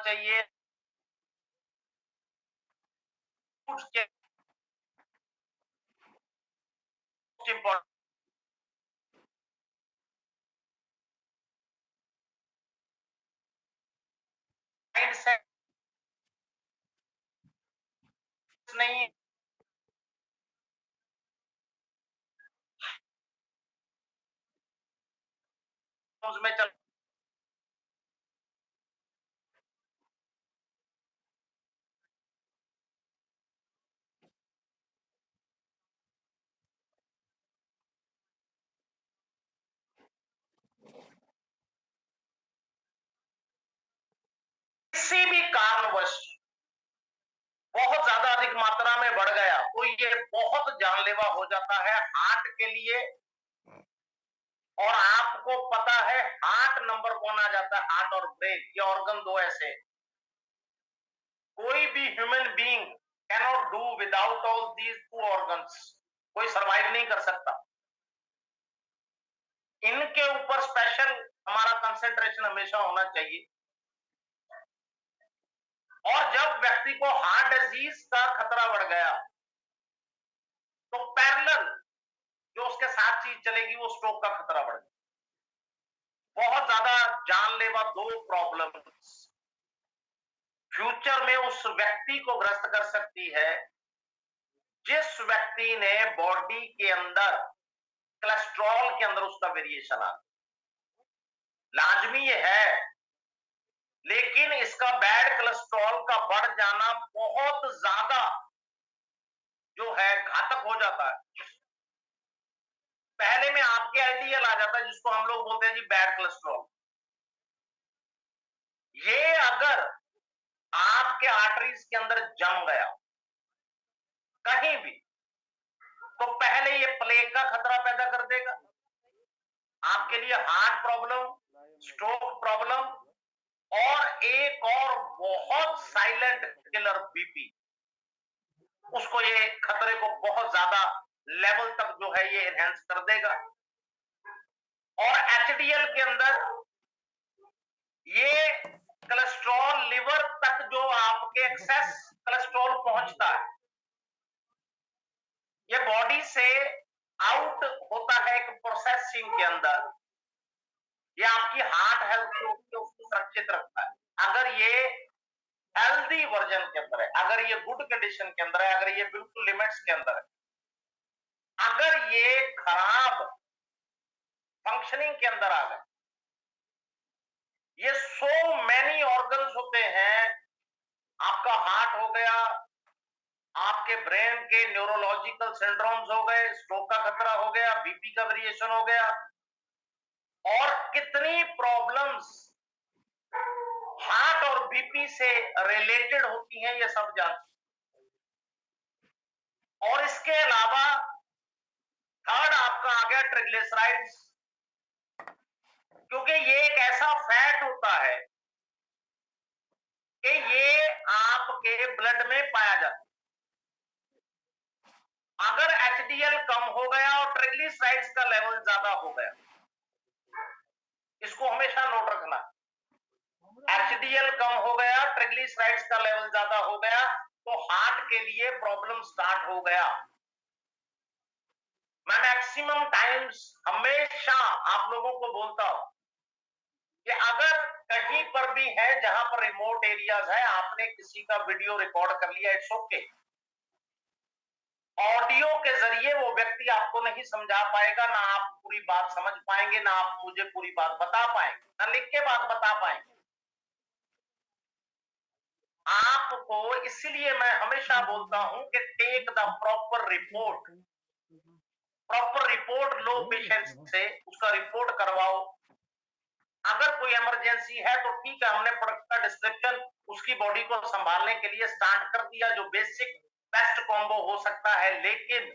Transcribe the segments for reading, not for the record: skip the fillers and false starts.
चाहिए के important set नहीं उसमें चल किसी भी कारणवश बहुत ज्यादा अधिक मात्रा में बढ़ गया तो ये बहुत जानलेवा हो जाता है हार्ट के लिए। और आपको पता है हार्ट नंबर कौन आ जाता है, हार्ट और ब्रेन, ये ऑर्गन दो ऐसे कोई भी human being cannot do without all these two organs, कोई सरवाइव नहीं कर सकता। इनके ऊपर स्पेशल हमारा कंसंट्रेशन हमेशा होना चाहिए। और जब व्यक्ति को हार्ट डिजीज का खतरा बढ़ गया तो पैरेलल जो उसके साथ चीज चलेगी वो स्ट्रोक का खतरा बढ़ गया। बहुत ज्यादा जानलेवा दो प्रॉब्लम्स फ्यूचर में उस व्यक्ति को ग्रस्त कर सकती है जिस व्यक्ति ने बॉडी के अंदर कोलेस्ट्रॉल के अंदर उसका वेरिएशन आ, लाजमी ये है, लेकिन इसका बैड कोलेस्ट्रॉल का बढ़ जाना बहुत ज्यादा जो है घातक हो जाता है। पहले में आपके एलडीएल आ जाता है जिसको हम लोग बोलते हैं जी बैड कोलेस्ट्रॉल। ये अगर आपके आर्टरीज के अंदर जम गया कहीं भी तो पहले ये प्लेग का खतरा पैदा कर देगा आपके लिए, हार्ट प्रॉब्लम, स्ट्रोक प्रॉब्लम, और एक और बहुत साइलेंट किलर बीपी, उसको ये खतरे को बहुत ज्यादा लेवल तक जो है ये एनहेंस कर देगा। और एचडीएल के अंदर ये कोलेस्ट्रॉल लिवर तक जो आपके एक्सेस कोलेस्ट्रॉल पहुंचता है ये बॉडी से आउट होता है एक प्रोसेसिंग के अंदर, ये आपकी हार्ट हेल्थ को सुरक्षित रखता है। अगर ये हेल्दी वर्जन के अंदर है, अगर ये गुड कंडीशन के अंदर है, अगर ये बिल्कुल लिमिट्स के अंदर है, अगर ये खराब फंक्शनिंग के अंदर आ गए, ये सो मैनी ऑर्गन्स होते हैं, आपका हार्ट हो गया, आपके ब्रेन के न्यूरोलॉजिकल सिंड्रोम्स हो गए, स्ट्रोक का खतरा हो गया, बीपी का वेरिएशन हो गया, और कितनी प्रॉब्लम्स हार्ट और बीपी से रिलेटेड होती हैं ये सब जानते हैं। और इसके अलावा थर्ड आपका आ गया ट्रिग्लिसराइड्स, क्योंकि ये एक ऐसा फैट होता है कि ये आपके ब्लड में पाया जाता है। अगर एचडीएल कम हो गया और ट्रिग्लिसराइड्स का लेवल ज्यादा हो गया, इसको हमेशा नोट रखना, एचडीएल कम हो गया, ट्रिग्लिसराइड्स का लेवल ज्यादा हो गया तो हार्ट के लिए प्रॉब्लम स्टार्ट हो गया। मैं मैक्सिमम टाइम्स हमेशा आप लोगों को बोलता हूं कि अगर कहीं पर भी है जहां पर रिमोट एरियाज है, आपने किसी का वीडियो रिकॉर्ड कर लिया, इट्स ओके, ऑडियो के जरिए वो व्यक्ति आपको नहीं समझा पाएगा, ना आप पूरी बात समझ पाएंगे, ना आप मुझे पूरी बात बता पाएंगे, ना लिख के बात बता पाएंगे। आपको इसलिए मैं हमेशा बोलता हूं कि take the proper report, proper report लो पेशेंट से, उसका रिपोर्ट करवाओ। अगर कोई इमरजेंसी है तो ठीक है, हमने प्रोडक्ट का डिस्क्रिप्शन उसकी बॉडी को संभालने के लिए स्टार्ट कर दिया जो बेसिक बेस्ट कॉम्बो हो सकता है, लेकिन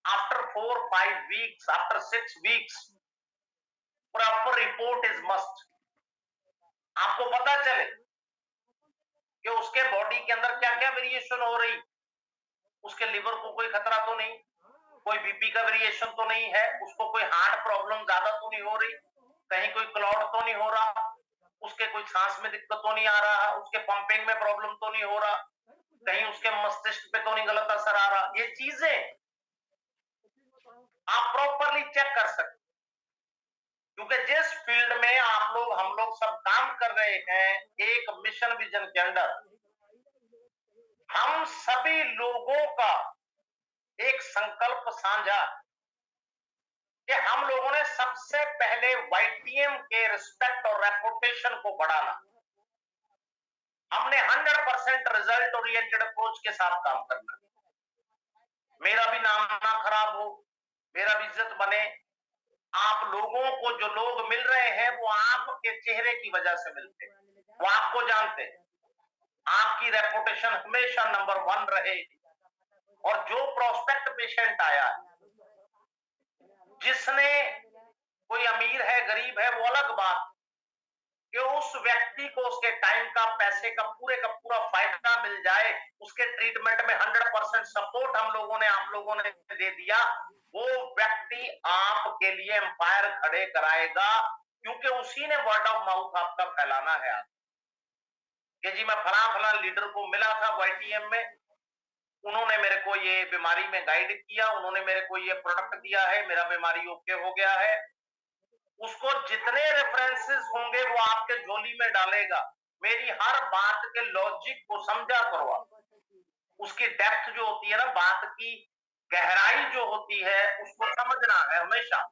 after 4-5 weeks, after 6 weeks proper report is must. आपको पता चले कि उसके बॉडी के अंदर क्या क्या वेरिएशन हो रही, उसके लिवर को कोई खतरा तो नहीं, कोई बीपी का वेरिएशन तो नहीं है, उसको कोई हार्ट प्रॉब्लम ज्यादा तो नहीं हो रही, कहीं कोई क्लॉट तो नहीं हो रहा, उसके कोई सांस में दिक्कत तो नहीं आ रहा, उसके पंपिंग में प्रॉब्लम तो नहीं हो रहा, कहीं उसके मस्तिष्क पे तो नहीं गलत असर आ रहा। ये चीजें आप प्रॉपरली चेक कर सकते, क्योंकि जिस फील्ड में आप लोग हम लोग सब काम कर रहे हैं, एक मिशन विजन के अंडर, हम सभी लोगों का एक संकल्प साझा कि हम लोगों ने सबसे पहले वाईटीएम के रिस्पेक्ट और रेपुटेशन को बढ़ाना। हमने 100% रिजल्ट ओरिएंटेड अप्रोच के साथ काम करना। मेरा भी नाम ना खराब हो, मेरा भी इज्जत बने। आप लोगों को जो लोग मिल रहे हैं वो आपके चेहरे की वजह से मिलते हैं, वो आपको जानते हैं। आपकी रेपुटेशन हमेशा नंबर 1 रहे। और जो प्रोस्पेक्ट पेशेंट आया, जिसने कोई अमीर है गरीब है वो अलग बात, कि उस व्यक्ति को उसके टाइम का पैसे का पूरा फायदा मिल जाए, उसके ट्रीटमेंट में 100% सपोर्ट हम लोगों ने आप लोगों ने दे दिया, वो व्यक्ति आपके लिए एम्पायर खड़े कराएगा, क्योंकि उसी ने वर्ड ऑफ माउथ आपका फैलाना है। कि जी मैं फला लीडर को मिला था वाईटीएम में, उन्होंने मेरे को ये बीमारी में गाइड किया, उन्होंने मेरे को ये प्रोडक्ट दिया है, मेरा बीमारी ओके हो गया है। उसको जितने रेफरेंसेस होंगे वो आपके झोली में डालेगा। मेरी हर बात के लॉजिक को समझा करो आप। उसकी डेप्थ जो होती है ना, बात की गहराई जो होती है, उसको समझना है हमेशा।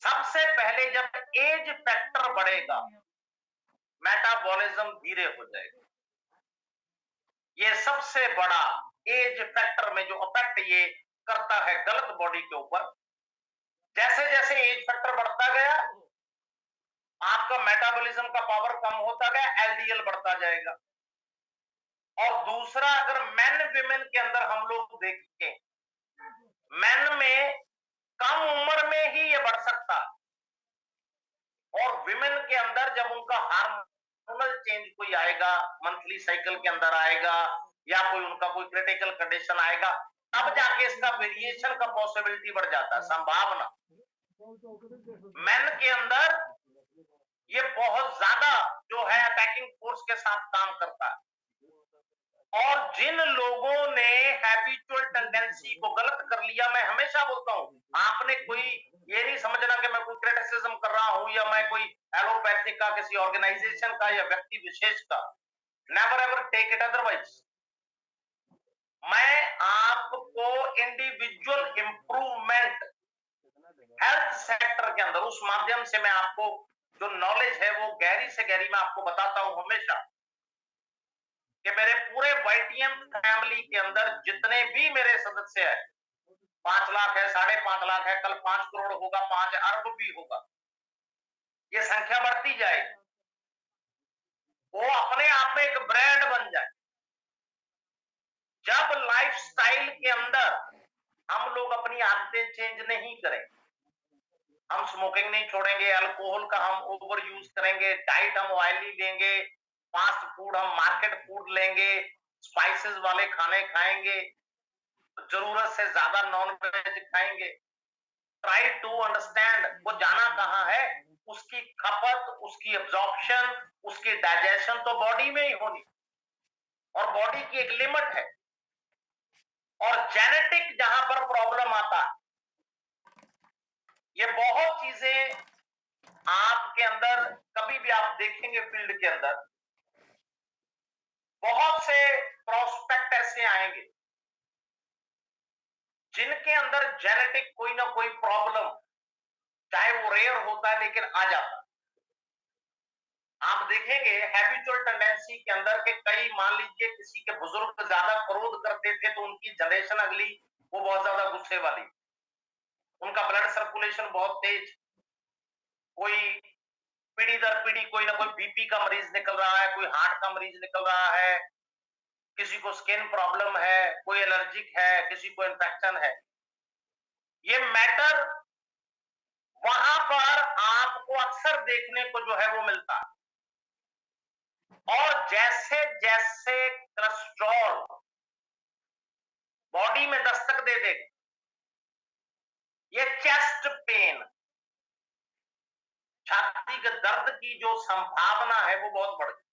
सबसे पहले जब एज फैक्टर बढ़ेगा, मेटाबॉलिज्म धीरे हो जाएगा। ये सबसे बड़ा एज फैक्टर में जो इफेक्ट ये करता है गलत बॉडी के ऊपर। जैसे जैसे एज फैक्टर बढ़ता गया, आपका मेटाबॉलिज्म का पावर कम होता गया, एलडीएल बढ़ता जाएगा। और दूसरा, अगर मेन विमेन के अंदर हम लोग देखें, मेन में कम उम्र में ही ये बढ़ सकता, और विमेन के अंदर जब उनका हार्मोनल चेंज कोई आएगा, मंथली साइकिल के अंदर आएगा, या कोई उनका कोई क्रिटिकल कंडीशन आएगा, तब जाके इसका वेरिएशन का पॉसिबिलिटी बढ़ जाता है, संभावना। मेन के अंदर ये बहुत ज्यादा जो है अटैकिंग फोर्स के साथ काम करता है। और जिन लोगों ने हैबिचुअल टेंडेंसी को गलत कर लिया, मैं हमेशा बोलता हूं, आपने कोई ये नहीं समझना कि मैं कोई क्रिटिसिज्म कर रहा हूं या मैं कोई एलोपैथी का, किसी ऑर्गेनाइजेशन का या व्यक्ति विशेष का। Never ever take it otherwise. मैं आपको इंडिविजुअल इंप्रूवमेंट हेल्थ सेक्टर के अंदर, उस माध्यम से मैं आपको जो नॉलेज है वो गहरी से गहरी मैं आपको बताता हूं हमेशा, कि मेरे पूरे वाईटीएम फैमिली के अंदर जितने भी मेरे सदस्य हैं, 5 लाख है, 5.5 लाख है, कल 5 करोड़ होगा, 5 अरब भी होगा, ये संख्या बढ़ती जाएगी। वो अपने आप में एक ब्रांड बन जाए। जब लाइफस्टाइल के अंदर हम लोग अपनी आदतें चेंज नहीं करें, हम स्मोकिंग नहीं छोड़ेंगे, अल्कोहल का हम ओवर यूज करेंगे, डाइट हम ऑयली लेंगे, फास्ट फूड हम मार्केट फूड लेंगे, स्पाइसेस वाले खाने खाएंगे, जरूरत से ज्यादा नॉन वेज खाएंगे। ट्राई टू अंडरस्टैंड वो जाना कहां है, उसकी खपत, उसकी एब्जॉर्प्शन, उसकी डाइजेशन तो बॉडी में ही होनी, और बॉडी की एक लिमिट है। और जेनेटिक जहां पर प्रॉब्लम आता है, ये बहुत चीजें आपके अंदर कभी भी आप देखेंगे फील्ड के अंदर, बहुत से प्रोस्पेक्ट ऐसे आएंगे जिनके अंदर जेनेटिक कोई ना कोई प्रॉब्लम, चाहे वो रेयर होता है लेकिन आ जाता। आप देखेंगे हैबिचुअल टेंडेंसी के अंदर के कई, मान लीजिए किसी के बुजुर्ग ज्यादा क्रोध करते थे तो उनकी जनरेशन अगली वो बहुत ज्यादा गुस्से वाली, उनका ब्लड सर्कुलेशन बहुत तेज, कोई पीढ़ी दर पीढ़ी कोई ना कोई बीपी का मरीज निकल रहा है, कोई हार्ट का मरीज निकल रहा है, किसी को स्किन प्रॉब्लम है, कोई एलर्जिक है, किसी को इन्फेक्शन है। ये मैटर वहां पर आपको अक्सर देखने को जो है वो मिलता है। और जैसे जैसे कोलेस्ट्रॉल बॉडी में दस्तक दे देगा, ये चेस्ट पेन, छाती के दर्द की जो संभावना है वो बहुत बढ़ जाती है।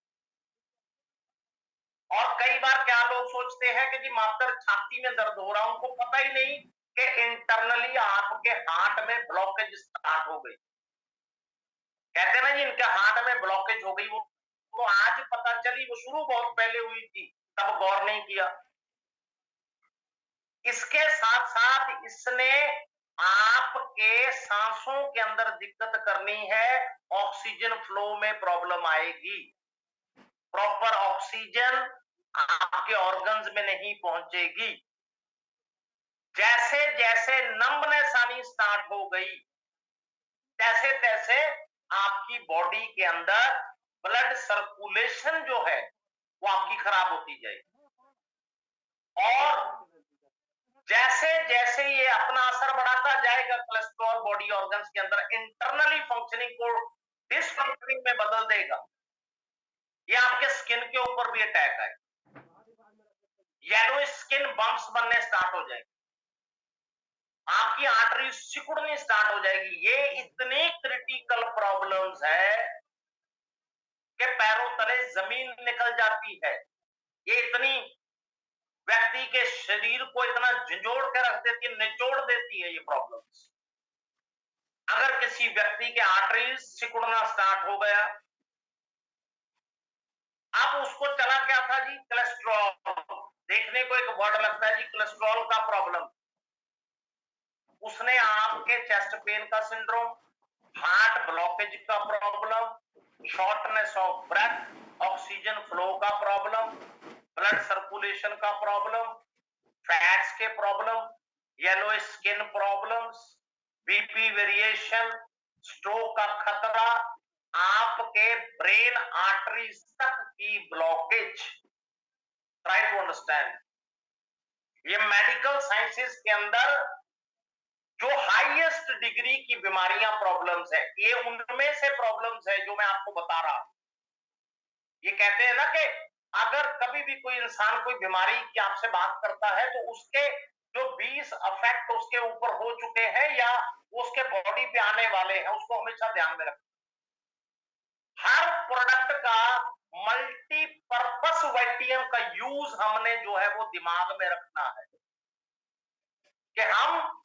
और कई बार क्या लोग सोचते हैं कि जी मात्र छाती में दर्द हो रहा है, उनको पता ही नहीं कि इंटरनली आपके हार्ट में ब्लॉकेज स्टार्ट हो गई। कहते हैं ना जी इनके हार्ट में ब्लॉकेज हो गई, वो आज पता चली, वो शुरू बहुत पहले हुई थी, तब गौर नहीं किया। इसके साथ साथ इसने आपके सांसों के अंदर दिक्कत करनी है, ऑक्सीजन फ्लो में प्रॉब्लम आएगी, प्रॉपर ऑक्सीजन आपके ऑर्गन्स में नहीं पहुंचेगी। जैसे जैसे नंबनेस आनी स्टार्ट हो गई, तैसे तैसे आपकी बॉडी के अंदर ब्लड सर्कुलेशन जो है वो आपकी खराब होती जाएगी। और जैसे जैसे ये अपना असर बढ़ाता जाएगा, कोलेस्ट्रॉल बॉडी ऑर्गन्स के अंदर इंटरनली फंक्शनिंग को डिसफंक्शनिंग में बदल देगा। ये आपके स्किन के ऊपर भी अटैक है, येलो स्किन बम्प्स बनने स्टार्ट हो जाएंगे, आपकी आर्टरी सिकुड़नी स्टार्ट हो जाएगी। ये इतनी क्रिटिकल प्रॉब्लम्स है कि पैरों तले जमीन निकल जाती है। ये इतनी व्यक्ति के शरीर को इतना झंझोड़ के रख देती है, निचोड़ देती है ये प्रॉब्लम्स। अगर किसी व्यक्ति के आर्टरीज सिकुड़ना स्टार्ट हो गया, अब उसको चला क्या था जी, कोलेस्ट्रॉल। देखने को एक वर्ड लगता है जी कोलेस्ट्रॉल का प्रॉब्लम। उसने आपके चेस्ट पेन का सिंड्रोम, हार्ट ब्लॉकेज का problem, shortness of breath, oxygen flow का प्रॉब्लम, ब्लड सर्कुलेशन का प्रॉब्लम, फैट्स के problem, yellow skin problems, BP variation, stroke का खतरा, आपके ब्रेन आर्टरीज तक की ब्लॉकेज। ट्राई टू अंडरस्टैंड, ये मेडिकल साइंसेस के अंदर जो हाईएस्ट डिग्री की बीमारियां प्रॉब्लम्स है, ये उनमें से प्रॉब्लम्स है जो मैं आपको बता रहा हूं। ये कहते हैं ना कि अगर कभी भी कोई इंसान कोई बीमारी की आपसे बात करता है तो उसके जो 20 अफेक्ट उसके ऊपर हो चुके हैं या उसके बॉडी पे आने वाले हैं, उसको हमेशा ध्यान में रखना। हर प्रोडक्ट का मल्टीपर्पस वाइटियम का यूज हमने जो है वो दिमाग में रखना है कि हम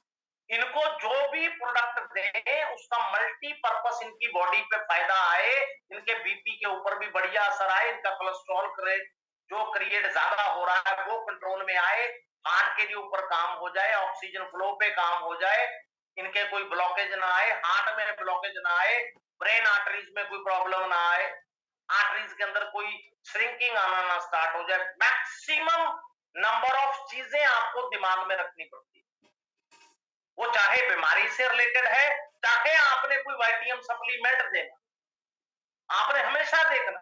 इनको जो भी प्रोडक्ट दें उसका मल्टीपर्पस इनकी बॉडी पे फायदा आए, इनके बीपी के ऊपर भी बढ़िया असर आए, इनका कोलेस्ट्रॉल जो क्रिएट ज्यादा हो रहा है वो कंट्रोल में आए, हार्ट के ऊपर काम हो जाए, ऑक्सीजन फ्लो पे काम हो जाए, इनके कोई ब्लॉकेज ना आए, हार्ट में ब्लॉकेज ना आए, ब्रेन आर्टरीज में कोई प्रॉब्लम ना आए, आर्टरीज के अंदर कोई श्रिंकिंग आना ना स्टार्ट हो जाए। मैक्सिमम नंबर ऑफ चीजें आपको दिमाग में रखनी पड़ती है, वो चाहे बीमारी से रिलेटेड है, चाहे आपने कोई वाइटियम सप्लीमेंट देना, आपने हमेशा देखना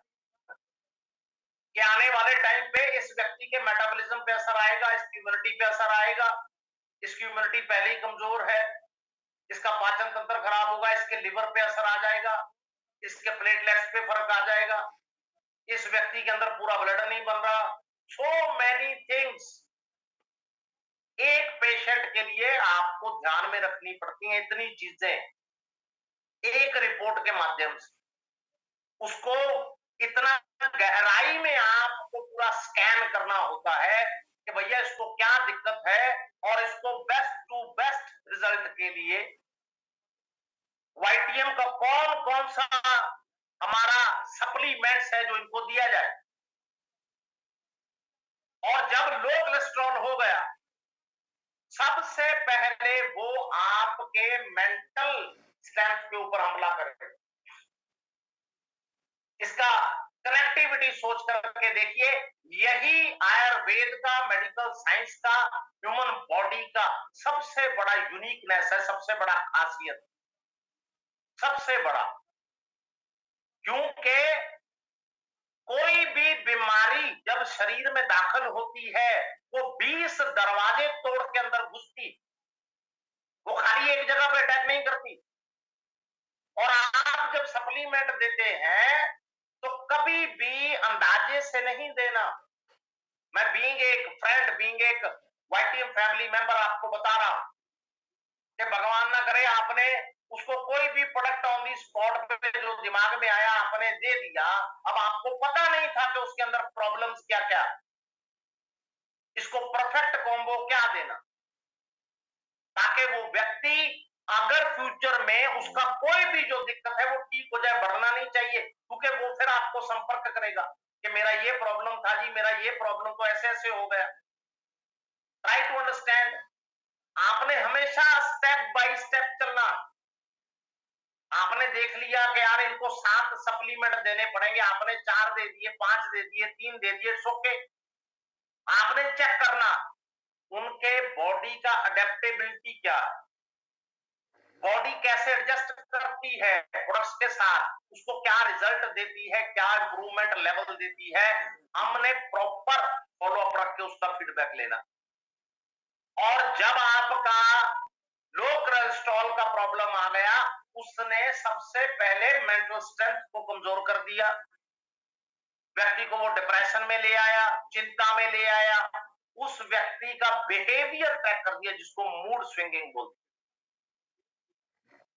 कि आने वाले टाइम पे इस व्यक्ति के मेटाबॉलिज्म पे असर आएगा, इसकी इम्यूनिटी पे असर आएगा, इसकी इम्यूनिटी पहले ही कमजोर है, इसका पाचन तंत्र खराब होगा, इसके लिवर पे असर आ जाएगा, इसके प्लेटलेट्स पे फर्क आ जाएगा, इस व्यक्ति के अंदर पूरा ब्लड नहीं बन रहा। सो मैनी थिंग्स एक पेशेंट के लिए आपको ध्यान में रखनी पड़ती हैं, इतनी चीजें एक रिपोर्ट के माध्यम से। उसको इतना गहराई में आपको पूरा स्कैन करना होता है कि भैया इसको क्या दिक्कत है और इसको बेस्ट टू बेस्ट रिजल्ट के लिए वाइटियम का कौन कौन सा हमारा सप्लीमेंट्स है जो इनको दिया जाए। और जब लो कोलेस्ट्रॉल हो गया, सबसे पहले वो आपके मेंटल स्ट्रेंथ के ऊपर हमला करेगा। इसका कनेक्टिविटी सोच करके देखिए, यही आयुर्वेद का, मेडिकल साइंस का, ह्यूमन बॉडी का सबसे बड़ा यूनिकनेस है, सबसे बड़ा खासियत, सबसे बड़ा। क्योंकि कोई भी बीमारी जब शरीर में दाखिल होती है वो 20 दरवाजे तोड़ के अंदर घुसती, वो खाली एक जगह पे अटैक नहीं करती। और आप जब सप्लीमेंट देते हैं तो कभी भी अंदाजे से नहीं देना। मैं बीइंग एक फ्रेंड, बीइंग एक वाइटियम फैमिली मेंबर आपको बता रहा हूं कि भगवान ना करे आपने उसको कोई भी प्रोडक्ट ऑन दी स्पॉट पे जो दिमाग में आया आपने दे दिया, अब आपको पता नहीं था कि उसके अंदर प्रॉब्लम्स क्या क्या, इसको परफेक्ट कॉम्बो क्या देना, ताकि वो व्यक्ति अगर फ्यूचर में उसका कोई भी जो दिक्कत है वो ठीक हो जाए, बढ़ना नहीं चाहिए, क्योंकि वो फिर आपको संपर्क करेगा कि मेरा ये प्रॉब्लम था जी, मेरा ये प्रॉब्लम तो ऐसे ऐसे हो गया। Try to understand. आपने हमेशा स्टेप बाय स्टेप चलना। आपने देख लिया कि यार इनको 7 सप्लीमेंट देने पड़ेंगे, आपने 4 दे दिए, 5 दे दिए, 3 दे दिए, सोके आपने चेक करना उनके बॉडी का अडेप्टेबिलिटी क्या है, बॉडी कैसे एडजस्ट करती है प्रोडक्ट्स के साथ, उसको क्या रिजल्ट देती है, क्या इंप्रूवमेंट लेवल देती है। हमने प्रॉपर फॉलो अप रख के उसका फीडबैक लेना। और जब आपका लो कोलेस्ट्रॉल का प्रॉब्लम आ गया, उसने सबसे पहले मेंटल स्ट्रेंथ को कमजोर कर दिया, व्यक्ति को वो डिप्रेशन में ले आया, चिंता में ले आया, उस व्यक्ति का बिहेवियर ट्रैक कर दिया, जिसको मूड स्विंगिंग बोलते।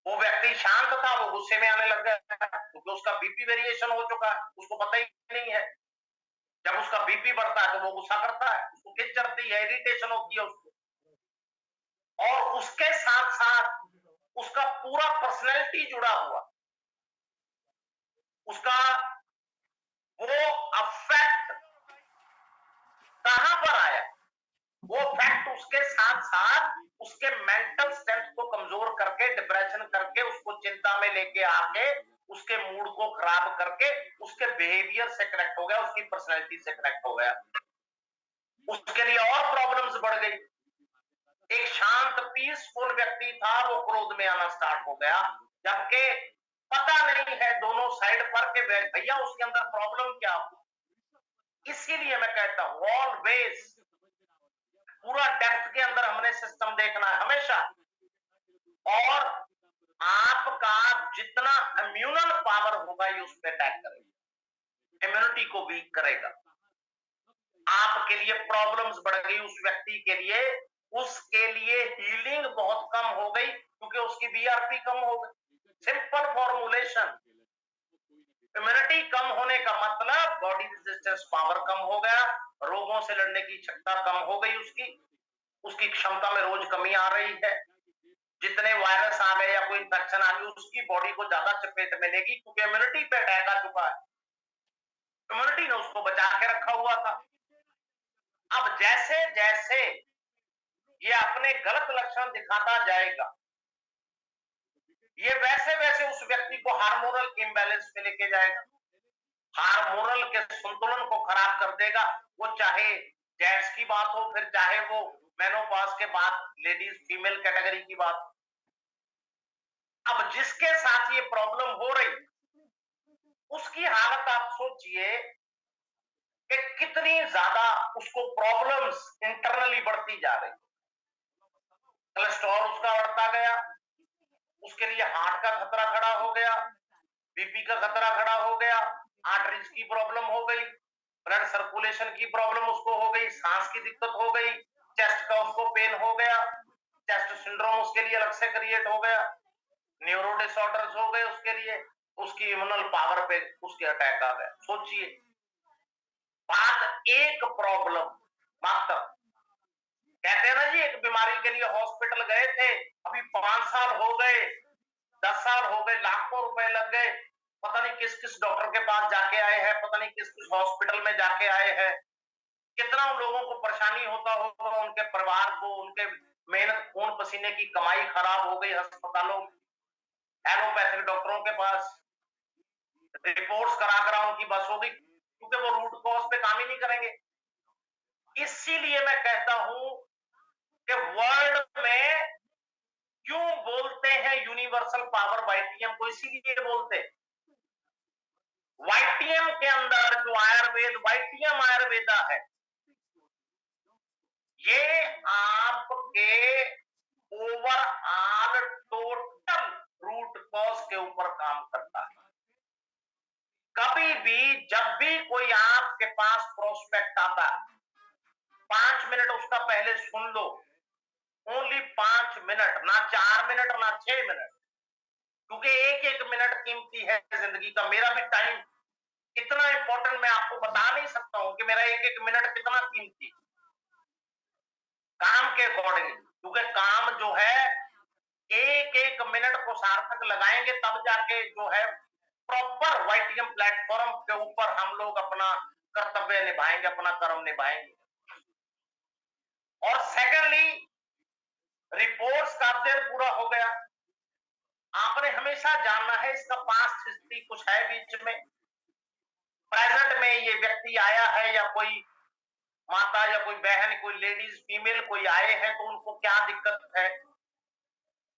वो व्यक्ति शांत था, वो गुस्से में आने लग गया, क्योंकि उसका बीपी वेरिएशन हो चुका है, उसको पता ही नहीं है। जब उसका बीपी बढ़ता है तो वो गुस्सा करता है, उसको खिंच चढ़ती है, इरिटेशन होती है उसको, और उसके साथ साथ उसका पूरा पर्सनैलिटी जुड़ा हुआ, उसका वो अफेक्ट कहां पर आया, वो फैक्ट उसके साथ साथ उसके मेंटल स्ट्रेंथ को कमजोर करके, डिप्रेशन करके, उसको चिंता में लेके आके, उसके मूड को खराब करके, उसके बिहेवियर से कनेक्ट हो गया, उसकी पर्सनैलिटी से कनेक्ट हो गया, उसके लिए और प्रॉब्लम्स बढ़ गई। एक शांत पीसफुल व्यक्ति था, वो क्रोध में आना स्टार्ट हो गया, जबकि पता नहीं है दोनों साइड पर के भैया उसके अंदर प्रॉब्लम क्या हो। इसीलिए मैं कहता हूं ऑलवेज पूरा डेप्थ के अंदर हमने सिस्टम देखना है हमेशा, और आपका जितना इम्यूनल पावर होगा ये उस पर अटैक करेगा, इम्यूनिटी को वीक करेगा। आपके लिए प्रॉब्लम्स बढ़ गई, उस व्यक्ति के लिए, उसके लिए हीलिंग बहुत कम हो गई, क्योंकि उसकी बीआरपी कम हो गई। सिंपल फॉर्मुलेशन, इम्यूनिटी कम होने का मतलब बॉडी रेजिस्टेंस पावर कम हो गया, रोगों से लड़ने की क्षमता कम हो गई, उसकी क्षमता में रोज कमी आ रही है। जितने वायरस आ गए या कोई इंफेक्शन आ गई, उसकी बॉडी को ज्यादा चपेट में लेगी, क्योंकि इम्यूनिटी पे अटैक आ चुका है, इम्यूनिटी ने उसको बचा के रखा हुआ था। अब जैसे जैसे ये अपने गलत लक्षण दिखाता जाएगा, ये वैसे वैसे उस व्यक्ति को हार्मोनल इम्बैलेंस में लेके जाएगा, हार्मोनल के संतुलन को खराब कर देगा। वो चाहे जेंट्स की बात हो, फिर चाहे वो मेनोपॉज के बाद लेडीज फीमेल कैटेगरी की बात। अब जिसके साथ ये प्रॉब्लम हो रही, उसकी हालत आप सोचिए कि कितनी ज्यादा उसको प्रॉब्लम्स इंटरनली बढ़ती जा रही। कोलेस्ट्रॉल उसका बढ़ता गया, उसके लिए हार्ट का खतरा खड़ा हो गया, बीपी का खतरा खड़ा हो गया, आर्टरीज की प्रॉब्लम हो गई, ब्लड सर्कुलेशन की प्रॉब्लम उसको हो गई, सांस की दिक्कत हो गई, चेस्ट का उसको पेन हो गया, चेस्ट सिंड्रोम उसके लिए अलग से क्रिएट हो गया, न्यूरो डिसऑर्डर्स हो गए उसके लिए, उसकी इम्यूनल पावर पे उसके अटैक आ गया। सोचिए, बात एक प्रॉब्लम मात्र, कहते हैं ना जी, एक बीमारी के लिए हॉस्पिटल गए थे, अभी 5 साल हो गए, 10 साल हो गए, लाखों रुपए लग गए, पता नहीं किस किस डॉक्टर के पास जाके आए हैं, पता नहीं किस किस हॉस्पिटल में जाके आए हैं, कितना उन लोगों को परेशानी होता होगा, उनके परिवार को, उनके मेहनत खून पसीने की कमाई खराब हो गई अस्पतालों, एलोपैथिक डॉक्टरों के पास रिपोर्ट्स करा करा उनकी बस हो गई, क्योंकि वो रूट कॉज पे काम ही नहीं करेंगे। इसीलिए मैं कहता हूं कि वर्ल्ड में क्यों बोलते हैं यूनिवर्सल पावर वाईटीएम को, इसीलिए बोलते हैं। वाईटीएम के अंदर जो आयुर्वेद, वाईटीएम आयुर्वेदा है, ये आपके ओवरऑल टोटल रूट कॉज के ऊपर काम करता है। कभी भी जब भी कोई आपके पास प्रोस्पेक्ट आता है, 5 मिनट उसका पहले सुन लो, ओनली 5 मिनट, ना 4 मिनट ना 6 मिनट, क्योंकि एक एक मिनट कीमती है जिंदगी का। मेरा भी टाइम इतना इंपॉर्टेंट, मैं आपको बता नहीं सकता हूं कि मेरा एक एक मिनट कितना कीमती, काम के अकॉर्डिंग। क्योंकि काम जो है, एक एक मिनट को सार्थक लगाएंगे तब जाके जो है प्रॉपर वाईटीएम प्लेटफॉर्म के ऊपर हम लोग अपना कर्तव्य निभाएंगे, अपना कर्म निभाएंगे। और सेकेंडली, रिपोर्ट्स का अध्ययन पूरा हो गया। आपने हमेशा जानना है इसका पास्ट हिस्ट्री कुछ है बीच में, प्रेजेंट में ये व्यक्ति आया है या कोई माता या कोई बहन, कोई लेडीज फीमेल कोई आए हैं तो उनको क्या दिक्कत है,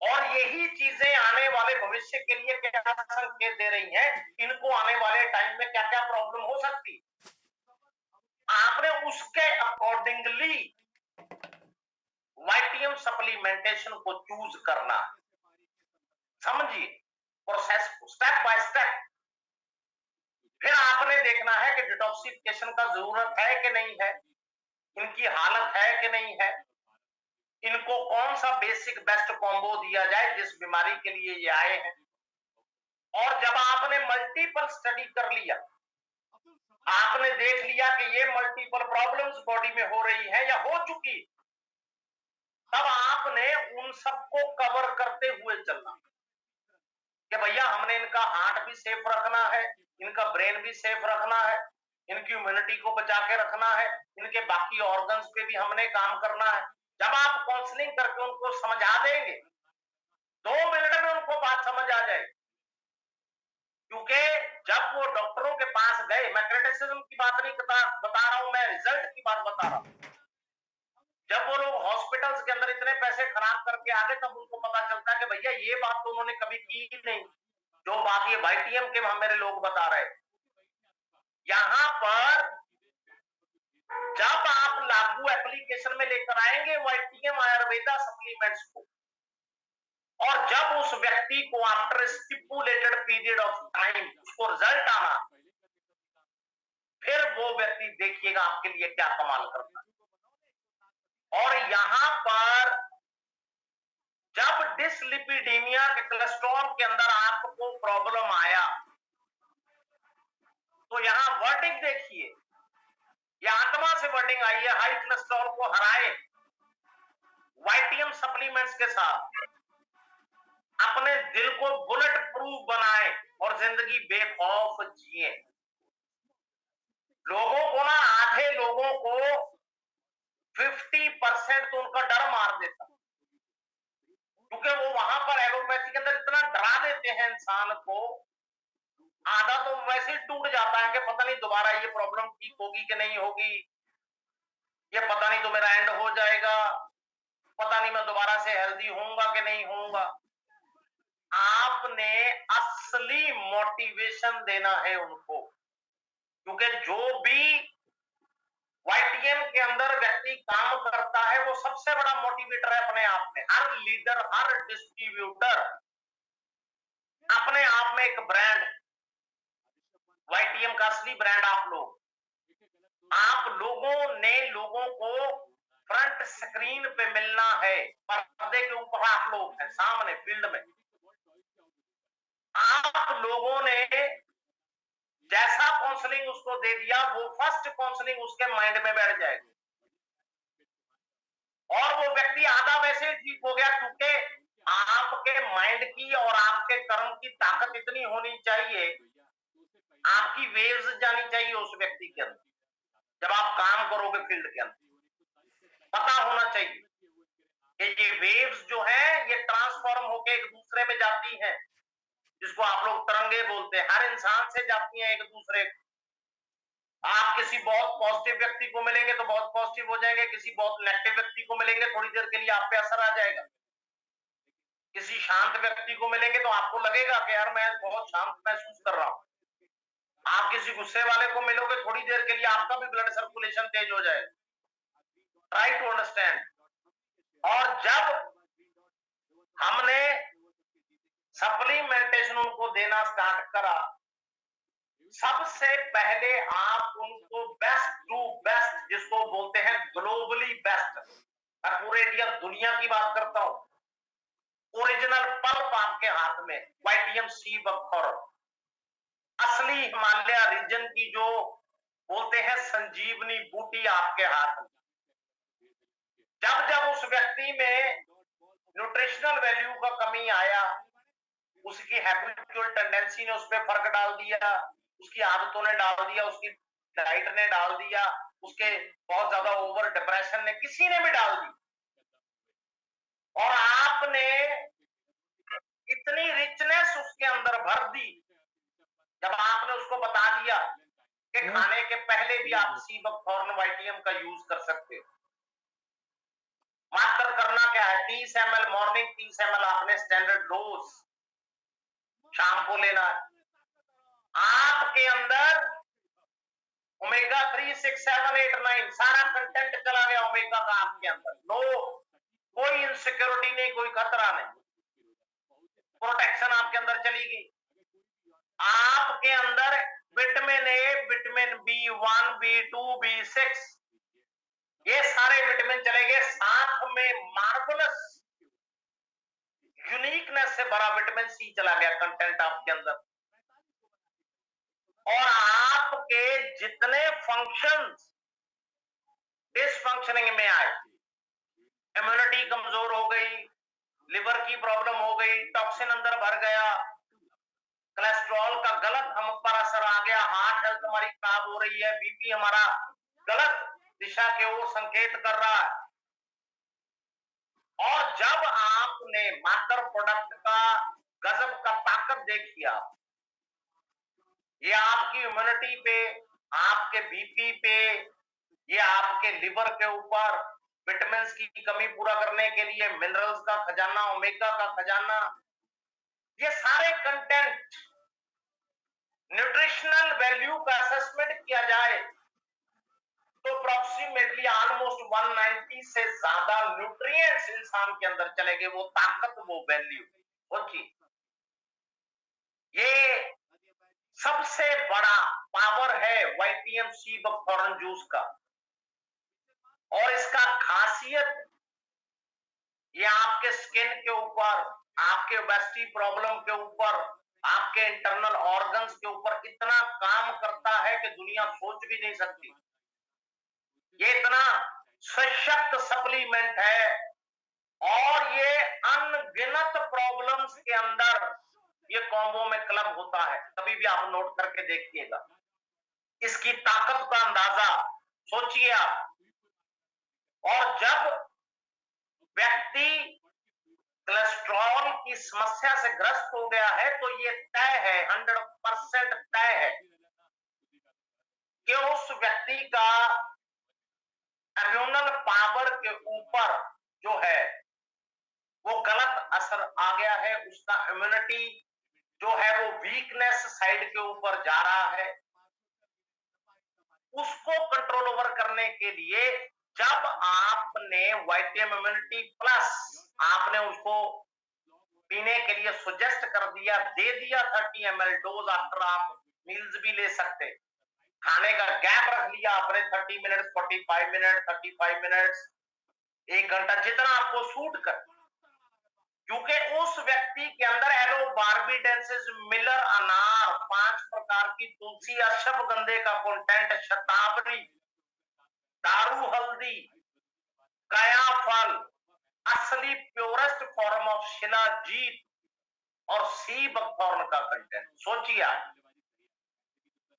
और यही चीजें आने वाले भविष्य के लिए क्या संकेत दे रही हैं, इनको आने वाले टाइम में क्या क्या प्रॉब्लम हो सकती। आपने उसके अकॉर्डिंगली वाईटीएम सप्लीमेंटेशन को चूज करना। समझिए प्रोसेस को स्टेप बाय स्टेप। फिर आपने देखना है कि डिटॉक्सिफिकेशन का जरूरत है कि नहीं है, इनकी हालत है कि नहीं है, इनको कौन सा बेसिक बेस्ट कॉम्बो दिया जाए जिस बीमारी के लिए ये आए हैं। और जब आपने मल्टीपल स्टडी कर लिया, आपने देख लिया कि ये मल्टीपल प्रॉब्लम्स बॉडी में हो रही है या हो चुकी, तब आपने उन सबको कवर करते हुए चलना कि भैया हमने इनका हार्ट भी सेफ रखना है, इनका ब्रेन भी सेफ रखना है, इनकी इम्यूनिटी को बचा के रखना है, इनके बाकी ऑर्गन्स पे भी हमने काम करना है। जब आप काउंसलिंग करके उनको समझा देंगे, 2 मिनट में उनको बात समझ आ जाएगी। क्योंकि जब वो डॉक्टरों के पास गए, मैं क्रिटिसिज्म की बात नहीं बता रहा हूं, मैं रिजल्ट की बात बता रहा हूं। जब वो लोग हॉस्पिटल्स के अंदर इतने पैसे खराब करके आ गए, तब उनको पता चलता है कि भैया ये बात तो उन्होंने कभी की ही नहीं, जो बात ये वाईटीएम के मेरे लोग बता रहे। यहां पर जब आप लागू एप्लीकेशन में लेकर आएंगे वाईटीएम आयुर्वेदा सप्लीमेंट्स को, और जब उस व्यक्ति को after stipulated period of time उसको रिजल्ट आना, फिर वो व्यक्ति देखिएगा आपके लिए क्या कमाल करता है। और यहां पर जब डिसलिपिडीमिया के कोलेस्ट्रॉल के अंदर आपको प्रॉब्लम आया, तो यहां वर्डिंग देखिए, ये आत्मा से वर्डिंग आई है, हाई कोलेस्ट्रॉल को हराए वाईटीएम सप्लीमेंट्स के साथ, अपने दिल को बुलेट प्रूफ बनाए और जिंदगी बेखौफ जिए। लोगों को ना, आधे लोगों को 50% तो उनका डर मार देता, क्योंकि वो वहां पर एलोपैथी के अंदर इतना डरा देते हैं इंसान को, आधा तो वैसे ही टूट जाता है कि पता नहीं दोबारा ये प्रॉब्लम ठीक होगी कि नहीं होगी, ये पता नहीं तो मेरा एंड हो जाएगा, पता नहीं मैं दोबारा से हेल्दी होऊंगा कि नहीं होऊंगा। आपने असली मोटिवेशन देना है उनको, क्योंकि जो भी वाईटीएम के अंदर व्यक्ति काम करता है वो सबसे बड़ा मोटिवेटर है अपने आप में। हर लीडर, हर डिस्ट्रीब्यूटर अपने आप में एक ब्रांड, वाईटीएम का असली ब्रांड आप लोगों ने लोगों को फ्रंट स्क्रीन पे मिलना है, पर्दे के ऊपर आप लोग हैं, सामने फील्ड में आप लोगों ने जैसा काउंसलिंग उसको दे दिया, वो फर्स्ट काउंसलिंग उसके माइंड में बैठ जाएगी, और वो व्यक्ति आधा वैसे ही ठीक हो गया, क्योंकि आपके माइंड की और आपके कर्म की ताकत इतनी होनी चाहिए, आपकी वेव्स जानी चाहिए उस व्यक्ति के अंदर। जब आप काम करोगे फील्ड के अंदर, पता होना चाहिए कि ये वेव्स जो है ये ट्रांसफॉर्म होकर एक दूसरे में जाती हैं, जिसको आप लोग तरंगे बोलते हैं, हर इंसान से जाती हैं एक दूसरे। आप किसी बहुत पॉजिटिव व्यक्ति को मिलेंगे तो बहुत पॉजिटिव हो जाएंगे, किसी बहुत नेगेटिव व्यक्ति को मिलेंगे थोड़ी देर के लिए आप पे असर आ जाएगा, किसी शांत व्यक्ति को मिलेंगे तो आपको लगेगा कि यार मैं बहुत शांत महसूस कर रहा हूं। आप किसी गुस्से वाले को मिलोगे, थोड़ी देर के लिए आपका भी ब्लड सर्कुलेशन तेज हो जाएगा। Try to understand. और जब हमने सप्लीमेंटेशन उनको देना स्टार्ट करा, सबसे पहले आप उनको बेस्ट टू बेस्ट, जिसको बोलते हैं ग्लोबली बेस्ट, मैं पूरे इंडिया दुनिया की बात करता हूं, ओरिजिनल पल्प आपके हाथ में, वाइटियम सी बकथॉर्न, असली हिमालय रीजन की जो बोलते हैं संजीवनी बूटी आपके हाथ में। जब जब उस व्यक्ति में न्यूट्रिशनल वैल्यू का कमी आया, उसकी हैबिचुअल टेंडेंसी ने उस पर फर्क डाल दिया, उसकी आदतों ने डाल दिया, उसकी डाइट ने डाल दिया, उसके बहुत ज्यादा ओवर डिप्रेशन ने, किसी ने भी डाल दी, और आपने इतनी रिचनेस उसके अंदर भर दी, जब आपने उसको बता दिया कि खाने के पहले भी आप सी बकथॉर्न वाइटियम का यूज कर सकते हो। मात्र करना क्या है, 30 ml मॉर्निंग, 30 ml आपने स्टैंडर्ड डोज शाम को लेना है। आपके अंदर ओमेगा 3, 6, 7, 8, 9 सारा कंटेंट चला गया ओमेगा का आपके अंदर। नो, कोई इनसिक्योरिटी नहीं, कोई खतरा नहीं, प्रोटेक्शन आपके अंदर चली गई। आपके अंदर vitamin A, vitamin B1, B2, B6, ये सारे विटामिन चले गए, साथ में मार्वलस यूनिकनेस से भरा विटामिन सी चला गया कंटेंट आपके अंदर। और आपके जितने फंक्शंस डिसफंक्शनिंग में आए, इम्यूनिटी कमजोर हो गई, लिवर की प्रॉब्लम हो गई, टॉक्सिन अंदर भर गया, कोलेस्ट्रॉल का गलत हम पर असर आ गया, हार्ट हेल्थ हमारी खराब हो रही है, बीपी हमारा गलत दिशा की ओर संकेत कर रहा है। और जब आपने मात्र प्रोडक्ट का गजब का ताकत देखी, आप ये आपकी इम्यूनिटी पे, आपके बीपी पे, ये आपके लिवर के ऊपर विटामिन की कमी पूरा करने के लिए मिनरल्स का खजाना, ओमेगा का खजाना, ये सारे कंटेंट न्यूट्रिशनल वैल्यू का असेसमेंट किया जाए तो अप्रोक्सीमेटली ऑलमोस्ट 190 से ज्यादा न्यूट्रिएंट्स इंसान के अंदर चले गए, वो ताकत, वो वैल्यू, वो चीज। ये सबसे बड़ा पावर है वाइटियम सी बकथॉर्न जूस का। और इसका खासियत, ये आपके स्किन के ऊपर, आपके ओबेसिटी प्रॉब्लम के ऊपर, आपके इंटरनल ऑर्गन्स के ऊपर इतना काम करता है कि दुनिया सोच भी नहीं सकती। ये इतना सशक्त सप्लीमेंट है, और ये अनगिनत प्रॉब्लम्स के अंदर ये कॉम्बो में क्लब होता है। कभी भी आप नोट करके देखिएगा, इसकी ताकत का अंदाजा सोचिए आप। और जब व्यक्ति कोलेस्ट्रॉल की समस्या से ग्रस्त हो गया है, तो ये तय है, 100% तय है कि उस व्यक्ति का इम्यूनल पावर के ऊपर जो है वो गलत असर आ गया है, उसका इम्यूनिटी जो है वो वीकनेस साइड के ऊपर जा रहा है। उसको कंट्रोल ओवर करने के लिए जब आपने वाइटियम इम्यूनिटी प्लस आपने उसको पीने के लिए सुजेस्ट कर दिया, दे दिया 30 ml डोज, आफ्टर आप मील्स भी ले सकते, खाने का गैप रख लिया आपने 30 मिनट, 45 मिनट, 35 मिनट, 1 घंटा, जितना आपको सूट कर, क्योंकि उस व्यक्ति के अंदर एलोबार्बिडेंसिस, मिलर अनार, 5 प्रकार की तुलसी, अश्वगंधे का कंटेंट, शतावरी, दारू हल्दी, कया फल, असली प्योरेस्ट फॉर्म ऑफ शिलाजीत और सी बकथॉर्न का कंटेंट। सोचिए,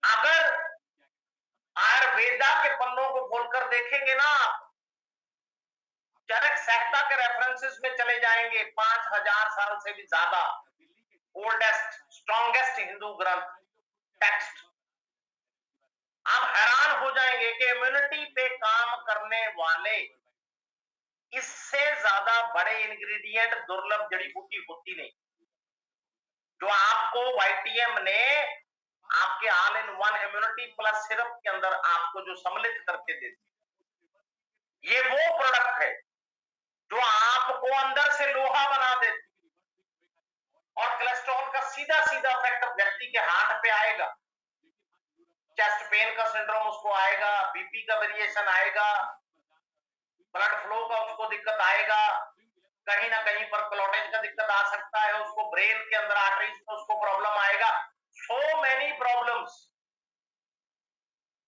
अगर आयुर्वेदा के पन्नों को खोलकर देखेंगे ना आप, चरक संहिता के रेफरेंसेस में चले जाएंगे, 5000 साल से भी ज्यादा ओल्डेस्ट स्ट्रॉन्गेस्ट हिंदू ग्रंथ टेक्स्ट, आप हैरान हो जाएंगे कि इम्यूनिटी पे काम करने वाले इससे ज्यादा बड़े इंग्रेडिएंट, दुर्लभ जड़ी बूटी होती नहीं, जो आपको वाइटियम ने आपके all in one immunity plus syrup के अंदर आपको जो सम्मिलित करके देती। ये वो प्रोडक्ट है जो आपको अंदर से लोहा बना देती, और कोलेस्ट्रॉल का सीधा सीधा इफेक्ट व्यक्ति के हार्ट पे आएगा, चेस्ट पेन का सिंड्रोम उसको आएगा, बीपी का वेरिएशन आएगा, ब्लड फ्लो का उसको दिक्कत आएगा, कहीं ना कहीं पर क्लॉटेज का दिक्कत आ सकता है, उसको ब्रेन के अंदर आर्टरीज में उसको प्रॉब्लम आएगा। So many problems.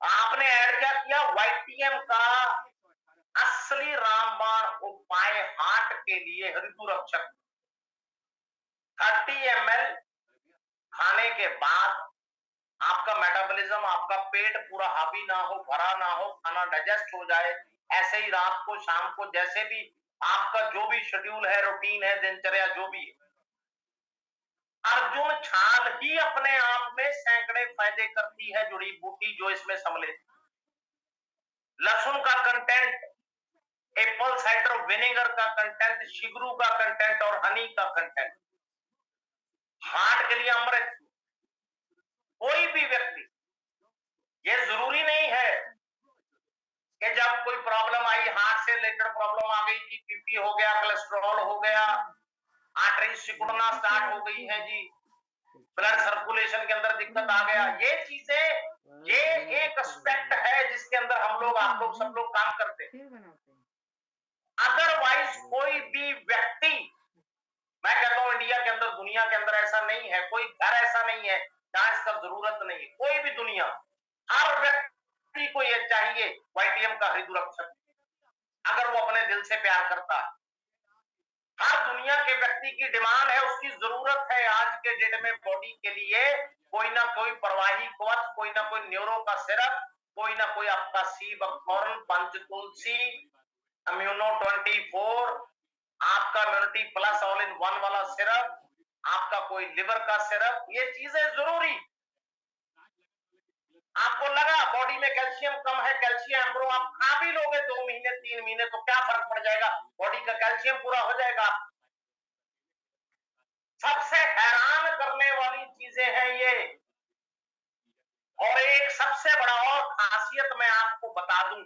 आपने ऐड क्या किया? वाईटीएम का असली रामबाण उपाय हार्ट के लिए ऋतु रक्षक 30 ml खाने के बाद आपका मेटाबॉलिज्म, आपका पेट पूरा हावी ना हो, भरा ना हो, खाना डाइजेस्ट हो जाए। ऐसे ही रात को, शाम को, जैसे भी आपका जो भी शेड्यूल है, रूटीन है, दिनचर्या जो भी है, अर्जुन छाल ही अपने आप में सैकड़े फायदे करती है, जुड़ी बूटी जो इसमें सम्मिलित। लहसुन का कंटेंट, एप्पल साइडर विनेगर का कंटेंट, शिगरू का कंटेंट और हनी का कंटेंट हार्ट के लिए अमृत। कोई भी व्यक्ति, ये जरूरी नहीं है कि जब कोई प्रॉब्लम आई, हार्ट से रिलेटेड प्रॉब्लम आ गई कि बीपी हो गया, कोलेस्ट्रॉल हो गया, आर्टरी सिकुड़ना स्टार्ट हो गई है जी, ब्लड सर्कुलेशन के अंदर दिक्कत आ गया, ये चीजें, ये एक एस्पेक्ट है जिसके अंदर हम लोग, आप लोग, सब लोग काम करते हैं। अदरवाइज कोई भी व्यक्ति, मैं कहता हूं इंडिया के अंदर, दुनिया के अंदर ऐसा नहीं है, कोई घर ऐसा नहीं है जहां इसका जरूरत नहीं है। कोई भी दुनिया, हर व्यक्ति को ये चाहिए वाईटीएम का हृदय रक्षक, अगर वो अपने दिल से प्यार करता है। हर दुनिया के व्यक्ति की डिमांड है, उसकी जरूरत है आज के डेट में बॉडी के लिए कोई ना कोई प्रवाही कवच, कोई ना कोई न्यूरो का सिरप, कोई ना कोई आपका सी बकथॉर्न, पंच तुलसी, इम्यूनो 24, आपका immunity plus all in one वाला सिरप, आपका कोई लिवर का सिरप, ये चीजें जरूरी। आपको लगा बॉडी में कैल्शियम कम है, कैल्शियम एम्ब्रो आप खा भी लोगे 2 महीने 3 महीने तो क्या फर्क पड़ जाएगा, बॉडी का कैल्शियम पूरा हो जाएगा। सबसे हैरान करने वाली चीजें हैं ये। और एक सबसे बड़ा और खासियत मैं आपको बता दूं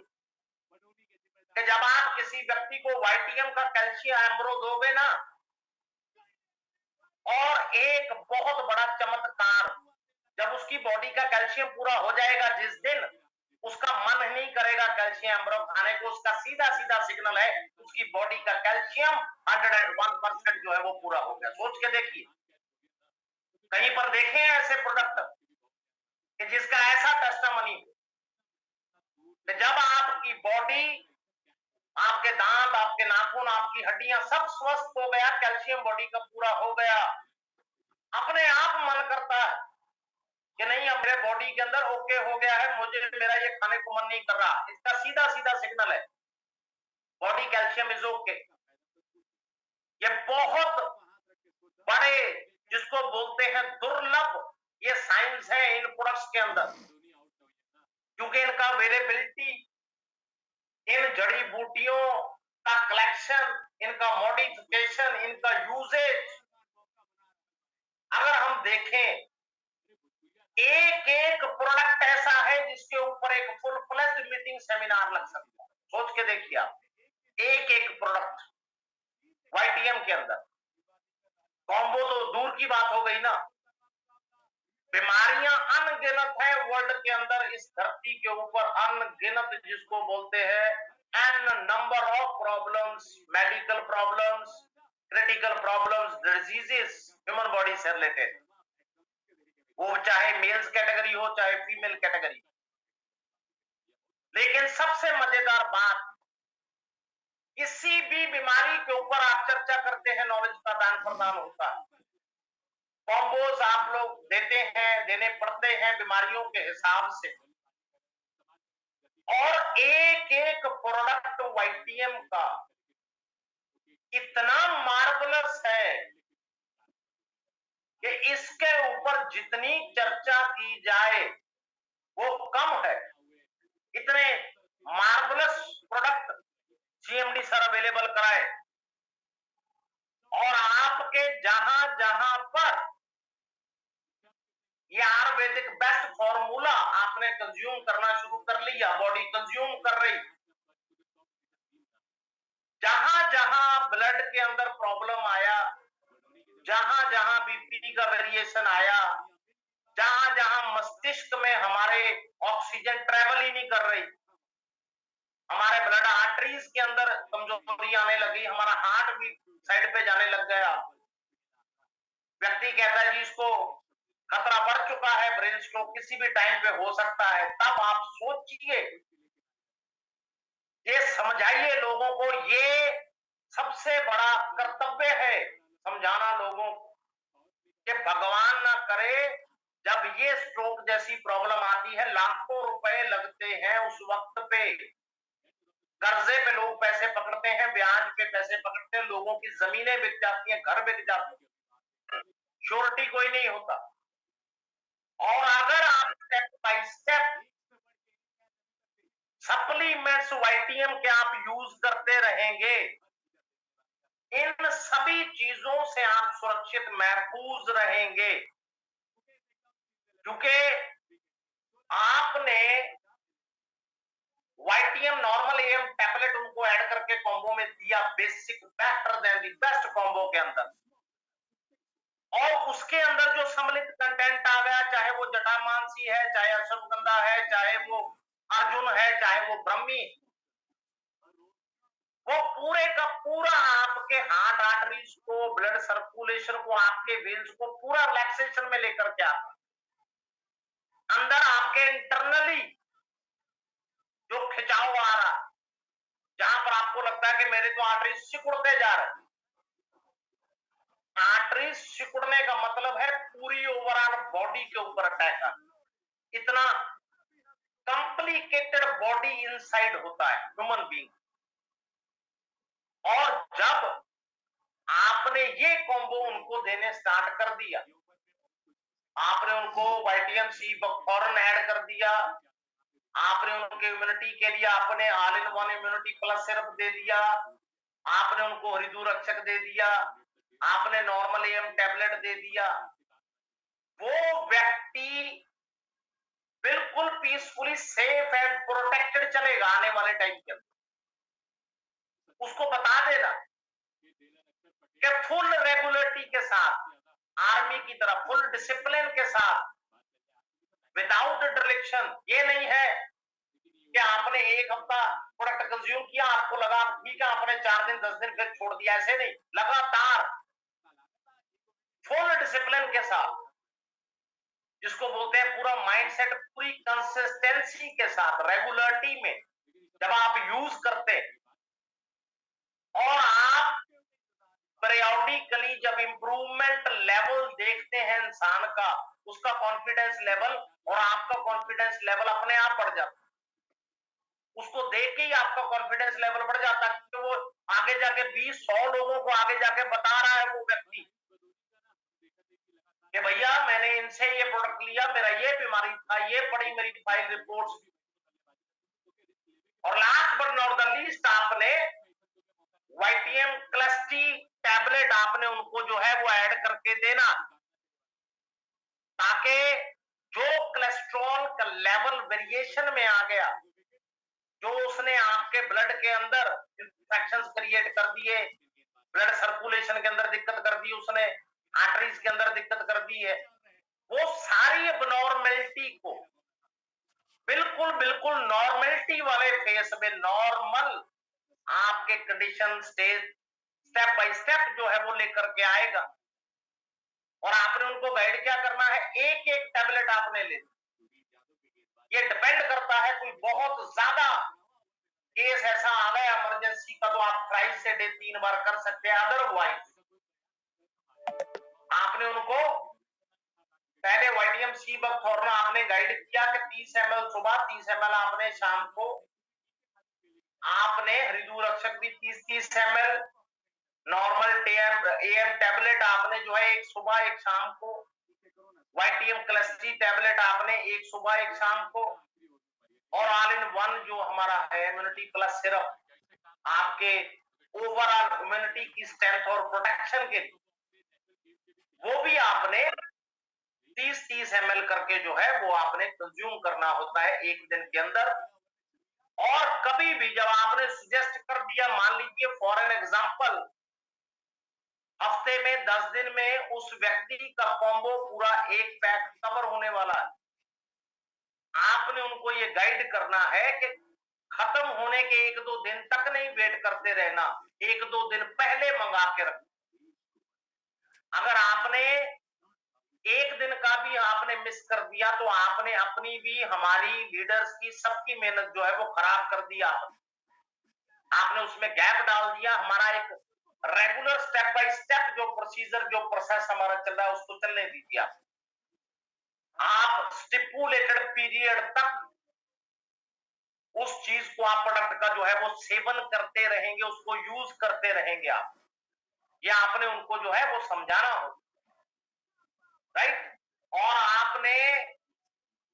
कि जब आप किसी व्यक्ति को वाईटीएम का कैल्शियम एम्ब्रो दोगे ना, और एक बहुत बड़ा चमत्कार, जब उसकी बॉडी का कैल्शियम पूरा हो जाएगा, जिस दिन उसका मन नहीं करेगा कैल्शियम एम्ब्रो खाने को, उसका सीधा सीधा सिग्नल है उसकी बॉडी का कैल्शियम 101% जो है वो पूरा हो गया। सोच के देखिए, कहीं पर देखे हैं ऐसे प्रोडक्ट कि जिसका ऐसा टेस्टिमनी हो कि जब आपकी बॉडी, आपके दांत, आपके नाखून, आपकी हड्डियां सब स्वस्थ हो गया, कैल्शियम बॉडी का पूरा हो गया, अपने आप मन करता है कि नहीं अब मेरे बॉडी के अंदर ओके हो गया है, मुझे मेरा ये खाने को मन नहीं कर रहा, इसका सीधा सीधा सिग्नल है बॉडी कैल्शियम इज ओके। ये बहुत बड़े, जिसको बोलते हैं दुर्लभ, ये साइंस है इन प्रोडक्ट्स के अंदर, क्योंकि इनका अवेलेबिलिटी, इन जड़ी बूटियों का कलेक्शन, इनका मॉडिफिकेशन, इनका यूजेज, अगर हम देखें, एक एक प्रोडक्ट ऐसा है जिसके ऊपर एक फुल फ्लेज्ड मीटिंग सेमिनार लग सकता है। सोच के देखिए आप, एक एक प्रोडक्ट वाईटीएम के अंदर, कॉम्बो तो दूर की बात हो गई ना, बीमारियां अनगिनत है वर्ल्ड के अंदर, इस धरती के ऊपर अनगिनत, जिसको बोलते हैं n number of problems, medical problems, critical problems, diseases human body से रिलेटेड, वो चाहे मेल्स कैटेगरी हो चाहे फीमेल कैटेगरी। लेकिन सबसे मजेदार बात, किसी भी बीमारी के ऊपर आप चर्चा करते हैं, नॉलेज का दान प्रदान होता है, कॉम्बोज आप लोग देते हैं, देने पड़ते हैं बीमारियों के हिसाब से, और एक एक प्रोडक्ट वाईटीएम का इतना मार्वलस है कि इसके ऊपर जितनी चर्चा की जाए वो कम है। इतने marvellous product CMD sir available कराए, और आपके जहां जहां पर ये आयुर्वेदिक बेस्ट फॉर्मूला आपने कंज्यूम करना शुरू कर लिया, बॉडी कंज्यूम कर रही, जहां जहां ब्लड के अंदर प्रॉब्लम आया, जहां जहां बीपी का वेरिएशन आया, जहां जहां मस्तिष्क में हमारे ऑक्सीजन ट्रेवल ही नहीं कर रही, हमारे ब्लड आर्टरीज के अंदर कमजोरी आने लगी, हमारा हार्ट भी साइड पे जाने लग गया। व्यक्ति कहता है जी इसको खतरा बढ़ चुका है, ब्रेन स्ट्रोक किसी भी टाइम पे हो सकता है। तब आप सोचिए, ये समझाइए लोगों को, ये सबसे बड़ा कर्तव्य है समझाना लोगों को कि भगवान ना करे जब ये स्ट्रोक जैसी प्रॉब्लम आती है, लाखों रुपए लगते हैं उस वक्त पे, कर्जे पे लोग पैसे पकड़ते हैं, ब्याज पे पैसे पकड़ते हैं, लोगों की जमीनें बिक जाती हैं, घर बिक जाते हैं, श्योरिटी कोई नहीं होता। और अगर आप स्टेप बाय स्टेप सप्लीमेंट्स वाइटियम के आप यूज करते रहेंगे, इन सभी चीजों से आप सुरक्षित महफूज रहेंगे। क्योंकि आपने वाइटियम नॉर्मल एम टैबलेट उनको ऐड करके कॉम्बो में दिया, basic better than the best combo के अंदर, और उसके अंदर जो सम्मिलित कंटेंट आ गया, चाहे वो जटामांसी है, चाहे अश्वगंधा है, चाहे वो अर्जुन है, चाहे वो ब्रह्मी, वो पूरे का पूरा आपके हार्ट आर्टरीज को, ब्लड सर्कुलेशन को, आपके वेन्स को पूरा रिलैक्सेशन में लेकर के आता, अंदर आपके इंटरनली जो खिंचाव आ रहा, जहां पर आपको लगता है कि मेरे तो आर्टरीज सिकुड़ते जा रहे हैं। आर्टरीज सिकुड़ने का मतलब है पूरी ओवरऑल बॉडी के ऊपर अटैक है। इतना कॉम्प्लिकेटेड बॉडी इनसाइड होता है ह्यूमन बीइंग। और जब आपने ये कॉम्बो उनको देने स्टार्ट कर दिया, आपने उनको वाइटियम सी बकथॉर्न ऐड कर दिया, आपने उनके इम्यूनिटी के लिए आपने all in one immunity plus syrup दे दिया, आपने उनको हृदय रक्षक दे दिया, आपने नॉर्मल एम टैबलेट दे दिया, वो व्यक्ति बिल्कुल पीसफुली सेफ एंड प्रोटेक्टेड चलेगा आने वाले टाइम के अंदर। उसको बता देना कि फुल रेगुलरिटी के साथ, आर्मी की तरह फुल डिसिप्लिन के साथ, विदाउट डिरेक्शन। ये नहीं है कि आपने एक हफ्ता प्रोडक्ट कंज्यूम किया, आपको लगा ठीक है, आपने 4 दिन 10 दिन फिर छोड़ दिया, ऐसे नहीं, लगातार फुल डिसिप्लिन के साथ, जिसको बोलते हैं पूरा माइंडसेट, पूरी कंसिस्टेंसी के साथ, रेगुलरिटी में जब आप यूज करते और आप पीरियोडिकली जब इंप्रूवमेंट लेवल देखते हैं इंसान का, उसका कॉन्फिडेंस लेवल और आपका कॉन्फिडेंस लेवल अपने आप बढ़ जाता, उसको देख के ही आपका कॉन्फिडेंस लेवल बढ़ जाता, क्योंकि वो आगे जाके 20-100 लोगों को आगे जाके बता रहा है वो व्यक्ति कि भैया मैंने इनसे ये प्रोडक्ट लिया, मेरा ये बीमारी था, ये पड़ी मेरी फाइल रिपोर्ट्स। और last but not the least, आपने वाइटियम क्लस्टी टैबलेट आपने उनको जो है वो ऐड करके देना, ताकि जो कोलेस्ट्रॉल का लेवल वेरिएशन में आ गया, जो उसने आपके ब्लड के अंदर इंफेक्शंस क्रिएट कर दिए, ब्लड सर्कुलेशन के अंदर दिक्कत कर दी उसने, आर्टरीज के अंदर दिक्कत कर दी है, वो सारी एबनॉर्मलिटी को बिल्कुल बिल्कुल नॉर्मलिटी वाले फेस में, नॉर्मल आपके condition stage step by step जो है वो लेकर के आएगा। और आपने उनको गाइड क्या करना है, एक एक टैबलेट आपने ले, ये डिपेंड करता है, कोई बहुत ज्यादा केस ऐसा आ गया इमरजेंसी का तो आप ट्राइस से डे 3 बार कर सकते हैं, अदरवाइज आपने उनको पहले वाइटियम सी बकथॉर्न आपने गाइड किया कि 30 ml सुबह, 30 ml आपने शाम को, आपने हृदय रक्षक भी 30-30 ml, नॉर्मल एम टैबलेट आपने जो है एक सुबह एक शाम को, वाइटियम क्लस्टी टैबलेट आपने एक सुबह एक शाम को, और ऑल इन वन जो हमारा है इम्यूनिटी प्लस सिरप, आपके ओवरऑल इम्यूनिटी की स्ट्रेंथ और प्रोटेक्शन के लिए, वो भी आपने 30-30 ml करके जो है वो आपने कंज्यूम करना होता है एक दिन के अंदर। और कभी भी जब आपने सजेस्ट कर दिया, मान लीजिए फॉर एन एग्जांपल हफ्ते में 10 दिन में उस व्यक्ति का कॉम्बो पूरा एक पैक कवर होने वाला है, आपने उनको ये गाइड करना है कि खत्म होने के 1-2 दिन तक नहीं वेट करते रहना, 1-2 दिन पहले मंगा के रख। अगर आपने एक दिन का भी आपने मिस कर दिया तो आपने अपनी भी, हमारी, लीडर्स की, सबकी मेहनत जो है वो खराब कर दिया। आपने उसमें गैप डाल दिया। हमारा एक रेगुलर स्टेप बाय स्टेप जो प्रोसीजर, जो प्रोसेस हमारा चल रहा है उसको चलने दीजिए। आप स्टिपुलेटेड पीरियड तक उस चीज को, आप प्रोडक्ट का जो है वो सेवन करते रहेंगे, उसको यूज करते रहेंगे आप। या आपने उनको जो है वो समझाना हो, राइट। और आपने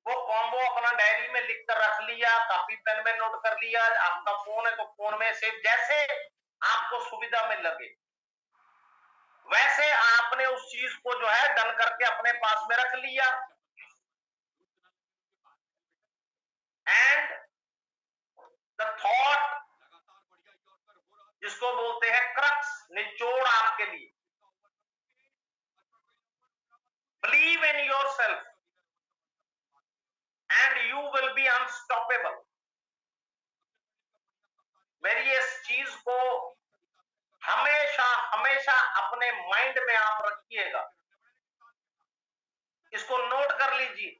वो कॉम्बो अपना डायरी में लिख कर रख लिया, कॉपी पेन में नोट कर लिया, आपका फोन है तो फोन में सेव, जैसे आपको सुविधा में लगे वैसे आपने उस चीज को जो है डन करके अपने पास में रख लिया। एंड द थॉट, जिसको बोलते हैं क्रक्स, निचोड़ आपके लिए, believe in your self and you will be unstoppable. मेरी इस चीज को हमेशा हमेशा अपने माइंड में आप रखिएगा, इसको नोट कर लीजिए।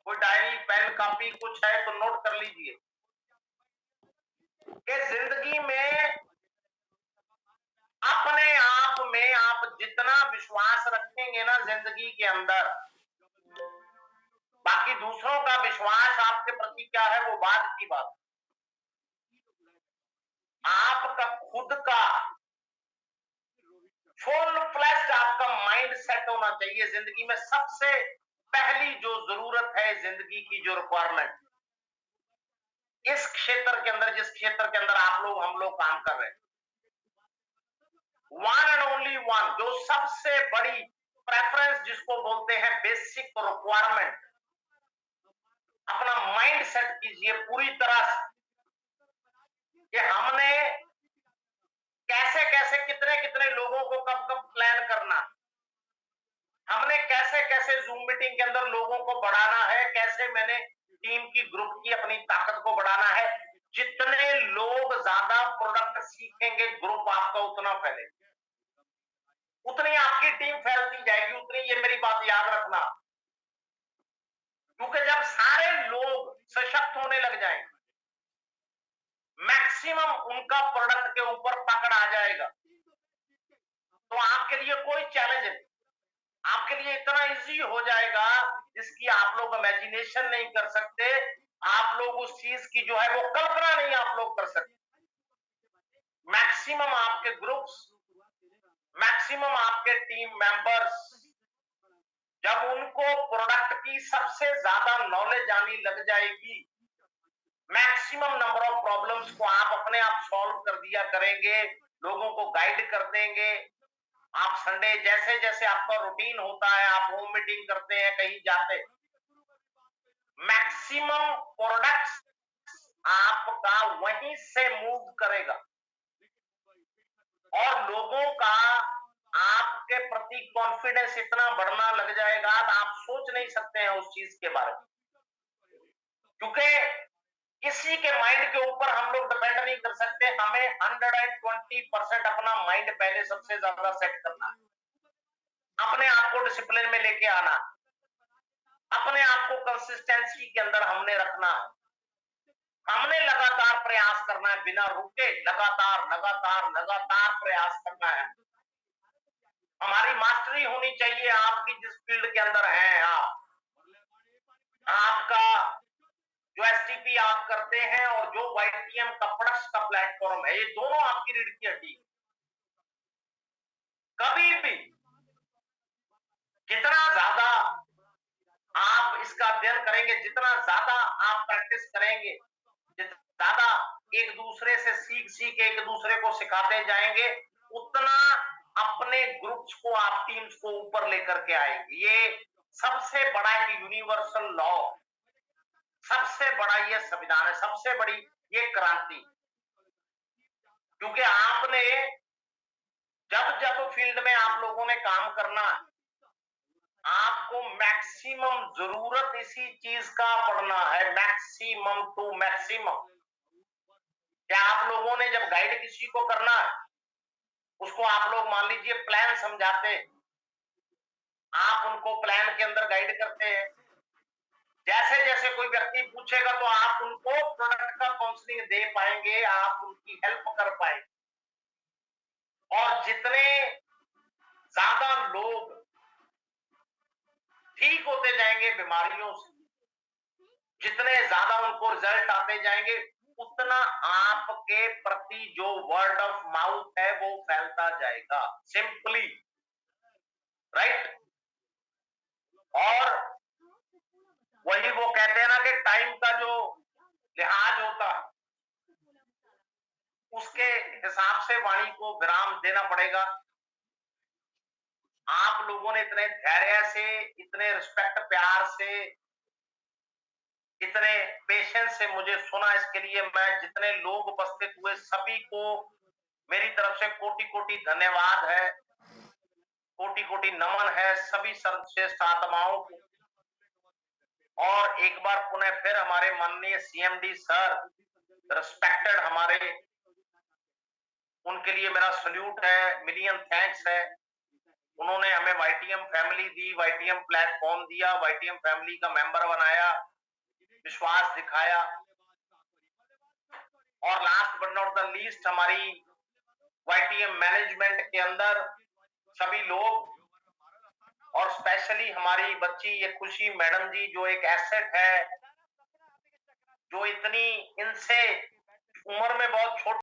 कोई डायरी पेन कॉपी कुछ है तो नोट कर लीजिए कि जिंदगी में अपने आप में आप जितना विश्वास रखेंगे ना जिंदगी के अंदर, बाकी दूसरों का विश्वास आपके प्रति क्या है वो बाद की बात। आपका खुद का फुल फ्लैश्ड आपका माइंड सेट होना चाहिए। जिंदगी में सबसे पहली जो जरूरत है, जिंदगी की जो रिक्वायरमेंट, इस क्षेत्र के अंदर, जिस क्षेत्र के अंदर आप लोग, हम लोग काम कर रहे हैं, वन एंड ओनली वन, जो सबसे बड़ी प्रेफरेंस जिसको बोलते हैं बेसिक रिक्वायरमेंट, अपना माइंड सेट कीजिए पूरी तरह से कि हमने कैसे कैसे, कितने कितने लोगों को कब कब प्लान करना, हमने कैसे कैसे जूम मीटिंग के अंदर लोगों को बढ़ाना है, कैसे मैंने टीम की, ग्रुप की अपनी ताकत को बढ़ाना है। जितने लोग ज्यादा प्रोडक्ट सीखेंगे ग्रुप आपका उतना फैलेगा, उतनी आपकी टीम फैलती जाएगी, उतनी, ये मेरी बात याद रखना। क्योंकि जब सारे लोग सशक्त होने लग जाएंगे, मैक्सिमम उनका प्रोडक्ट के ऊपर पकड़ आ जाएगा, तो आपके लिए कोई चैलेंज नहीं, आपके लिए इतना इजी हो जाएगा जिसकी आप लोग इमेजिनेशन नहीं कर सकते। आप लोग उस चीज की जो है वो कल्पना नहीं आप लोग कर सकते। मैक्सिमम आपके ग्रुप्स, मैक्सिमम आपके टीम मेंबर्स, जब उनको प्रोडक्ट की सबसे ज्यादा नॉलेज आनी लग जाएगी, मैक्सिमम नंबर ऑफ प्रॉब्लम्स को आप अपने आप सॉल्व कर दिया करेंगे, लोगों को गाइड कर देंगे। आप संडे, जैसे जैसे आपका रूटीन होता है, आप होम मीटिंग करते हैं, कहीं जाते, मैक्सिमम प्रोडक्ट्स आपका वहीं से मूव करेगा और लोगों का आपके प्रति कॉन्फिडेंस इतना बढ़ना लग जाएगा, आप सोच नहीं सकते हैं उस चीज के बारे में। क्योंकि किसी के माइंड के ऊपर हम लोग डिपेंड नहीं कर सकते, हमें 120% अपना माइंड पहले सबसे ज्यादा सेट करना है, अपने आप को डिसिप्लिन में लेके आना, अपने आप को कंसिस्टेंसी के अंदर हमने रखना है, हमने लगातार प्रयास करना है, बिना रुके लगातार लगातार लगातार प्रयास करना है। हमारी मास्टरी होनी चाहिए आपकी, जिस फील्ड के अंदर हैं आप, आपका जो एसटीपी आप करते हैं और जो वाईटीएम का प्रोडक्ट्स का प्लेटफॉर्म है, ये दोनों आपकी रीढ़ की हड्डी। कभी भी जितना ज्यादा आप इसका अध्ययन करेंगे, जितना ज्यादा आप प्रैक्टिस करेंगे, जितना ज्यादा एक दूसरे से सीख सीख एक दूसरे को सिखाते जाएंगे, उतना अपने ग्रुप्स को, आप टीम्स को ऊपर लेकर के आएंगे। ये सबसे बड़ा एक यूनिवर्सल लॉ, सबसे बड़ा ये संविधान है, सबसे बड़ी ये क्रांति। क्योंकि आपने जब जब फील्ड में आप लोगों ने काम करना, आपको मैक्सिमम जरूरत इसी चीज का पढ़ना है, मैक्सिमम टू मैक्सिमम। क्या आप लोगों ने जब गाइड किसी को करना है, उसको आप लोग मान लीजिए प्लान समझाते हैं, आप उनको प्लान के अंदर गाइड करते हैं। जैसे जैसे कोई व्यक्ति पूछेगा तो आप उनको प्रोडक्ट का काउंसलिंग दे पाएंगे, आप उनकी हेल्प कर पाएंगे। और जितने ज्यादा लोग ठीक होते जाएंगे बीमारियों से, जितने ज्यादा उनको रिजल्ट आते जाएंगे, उतना आपके प्रति जो वर्ड ऑफ माउथ है वो फैलता जाएगा, सिंपली, राइट। और वही वो कहते हैं ना कि टाइम का जो लिहाज होता है, उसके हिसाब से वाणी को विराम देना पड़ेगा। आप लोगों ने इतने धैर्य से, इतने रिस्पेक्ट प्यार से, इतने पेशेंस से मुझे सुना, इसके लिए मैं जितने लोग उपस्थित हुए सभी को मेरी तरफ से कोटि कोटि धन्यवाद है, कोटि कोटि नमन है सभी सर्वश्रेष्ठ आत्माओं को। और एक बार पुनः फिर हमारे माननीय सीएमडी सर, रिस्पेक्टेड हमारे, उनके लिए मेरा सल्यूट है, मिलियन थैंक्स है। उन्होंने हमें वाईटीएम फैमिली दी, वाईटीएम प्लेटफॉर्म दिया, वाईटीएम फैमिली का मेंबर बनाया, विश्वास दिखाया। और last but not the least, हमारी वाईटीएम मैनेजमेंट के अंदर सभी लोग, और स्पेशली हमारी बच्ची ये खुशी मैडम जी, जो एक एसेट है, जो इतनी इनसे उम्र में बहुत छोटी